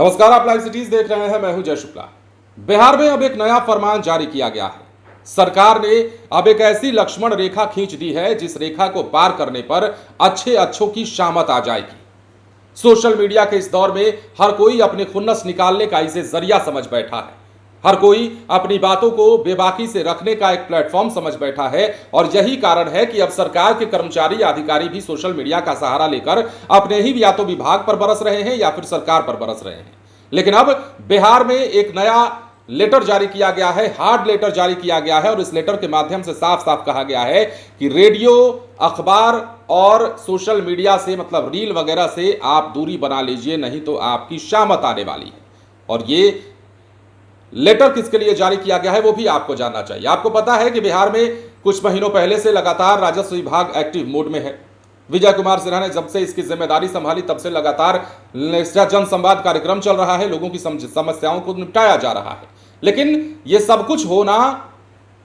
नमस्कार, आप live cities देख रहे हैं। मैं हूं जय शुक्ला। बिहार में अब एक नया फरमान जारी किया गया है। सरकार ने अब एक ऐसी लक्ष्मण रेखा खींच दी है जिस रेखा को पार करने पर अच्छों की शामत आ जाएगी। सोशल मीडिया के इस दौर में हर कोई अपने खुन्नस निकालने का इसे जरिया समझ बैठा है। हर कोई अपनी बातों को बेबाकी से रखने का एक प्लेटफॉर्म समझ बैठा है और यही कारण है कि अब सरकार के कर्मचारी या अधिकारी भी सोशल मीडिया का सहारा लेकर अपने ही या तो विभाग पर बरस रहे हैं या फिर सरकार पर बरस रहे हैं। लेकिन अब बिहार में एक नया लेटर जारी किया गया है, हार्ड लेटर जारी किया गया है और इस लेटर के माध्यम से साफ साफ कहा गया है कि रेडियो, अखबार और सोशल मीडिया से मतलब रील वगैरह से आप दूरी बना लीजिए, नहीं तो आपकी शामत आने वाली है। और ये लेटर किसके लिए जारी किया गया है वो भी आपको जानना चाहिए। आपको पता है कि बिहार में कुछ महीनों पहले से लगातार राजस्व विभाग एक्टिव मोड में है। विजय कुमार सिन्हा ने जब से इसकी जिम्मेदारी संभाली तब से लगातार जन संवाद कार्यक्रम चल रहा है, लोगों की समस्याओं को निपटाया जा रहा है। लेकिन ये सब कुछ होना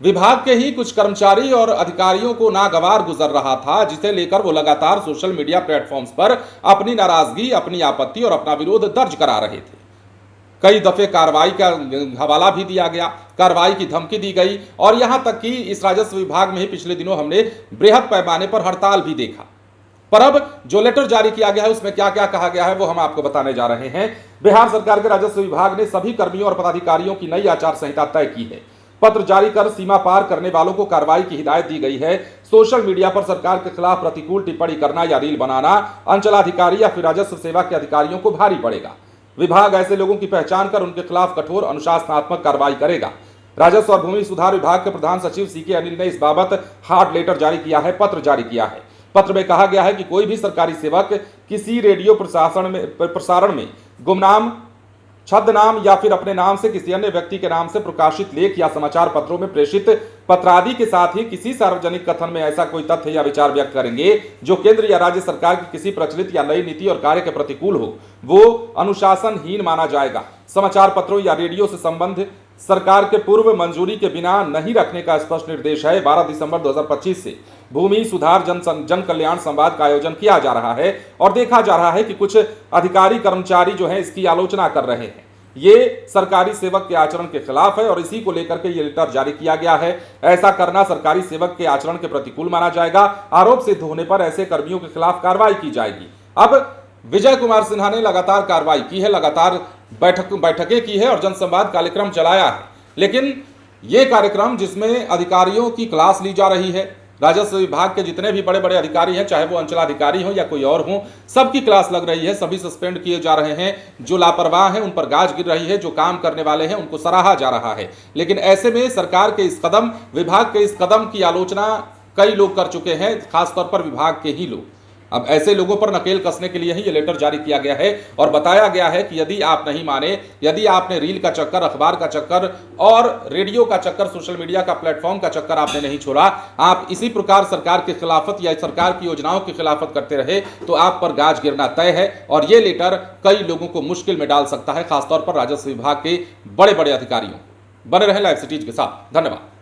विभाग के ही कुछ कर्मचारी और अधिकारियों को नागवार गुजर रहा था, जिसे लेकर वो लगातार सोशल मीडिया प्लेटफॉर्म्स पर अपनी नाराजगी, अपनी आपत्ति और अपना विरोध दर्ज करा रहे थे। कई दफे कार्रवाई का हवाला भी दिया गया, कार्रवाई की धमकी दी गई और यहां तक कि इस राजस्व विभाग में ही पिछले दिनों हमने बृहद पैमाने पर हड़ताल भी देखा। पर अब जो लेटर जारी किया गया है उसमें क्या क्या कहा गया है वो हम आपको बताने जा रहे हैं। बिहार सरकार के राजस्व विभाग ने सभी कर्मियों और पदाधिकारियों की नई आचार संहिता तय की है। पत्र जारी कर सीमा पार करने वालों को कार्रवाई की हिदायत दी गई है। सोशल मीडिया पर सरकार के खिलाफ प्रतिकूल टिप्पणी करना या रील बनाना अंचलाधिकारी या फिर राजस्व सेवा के अधिकारियों को भारी पड़ेगा। विभाग ऐसे लोगों की पहचान कर उनके खिलाफ कठोर अनुशासनात्मक कार्रवाई करेगा। राजस्व और भूमि सुधार विभाग के प्रधान सचिव सीके अनिल ने इस बाबत हार्ड लेटर जारी किया है, पत्र जारी किया है। पत्र में कहा गया है कि कोई भी सरकारी सेवक किसी रेडियो प्रसारण में गुमनाम, छद्मनाम या फिर अपने नाम से किसी अन्य व्यक्ति के नाम से प्रकाशित लेख या समाचार पत्रों में प्रेषित पत्रादि के साथ ही किसी सार्वजनिक कथन में ऐसा कोई तथ्य या विचार व्यक्त करेंगे जो केंद्र या राज्य सरकार की किसी प्रचलित या नई नीति और कार्य के प्रतिकूल हो, वो अनुशासनहीन माना जाएगा। समाचार पत्रों या रेडियो से संबंध सरकार के पूर्व मंजूरी के बिना नहीं रखने का स्पष्ट निर्देश है। 12 दिसंबर 2025 से भूमि सुधार जन कल्याण संवाद का आयोजन किया जा रहा है और देखा जा रहा है कि कुछ अधिकारी कर्मचारी जो हैं इसकी आलोचना कर रहे हैं। ये सरकारी सेवक के आचरण के खिलाफ है और इसी को लेकर के ये लेटर जारी किया गया है। ऐसा करना सरकारी सेवक के आचरण के प्रतिकूल माना जाएगा। आरोप सिद्ध होने पर ऐसे कर्मियों के खिलाफ कार्रवाई की जाएगी। अब विजय कुमार सिन्हा ने लगातार कार्रवाई की है, लगातार बैठकें की है और जनसंवाद कार्यक्रम चलाया है। लेकिन यह कार्यक्रम जिसमें अधिकारियों की क्लास ली जा रही है, राजस्व विभाग के जितने भी बड़े बड़े अधिकारी हैं, चाहे वो अंचलाधिकारी हो या कोई और हो, सबकी क्लास लग रही है, सभी सस्पेंड किए जा रहे हैं। जो लापरवाह हैं उन पर गाज गिर रही है, जो काम करने वाले हैं उनको सराहा जा रहा है। लेकिन ऐसे में सरकार के इस कदम, विभाग के इस कदम की आलोचना कई लोग कर चुके हैं, खासतौर पर विभाग के ही लोग। अब ऐसे लोगों पर नकेल कसने के लिए ही ये लेटर जारी किया गया है और बताया गया है कि यदि आप नहीं माने, यदि आपने रील का चक्कर, अखबार का चक्कर और रेडियो का चक्कर, सोशल मीडिया का प्लेटफॉर्म का चक्कर आपने नहीं छोड़ा, आप इसी प्रकार सरकार की खिलाफत या सरकार की योजनाओं की खिलाफत करते रहे तो आप पर गाज गिरना तय है। और ये लेटर कई लोगों को मुश्किल में डाल सकता है, खासतौर पर राजस्व विभाग के बड़े बड़े अधिकारियों। बने रहे लाइव सिटीज के साथ। धन्यवाद।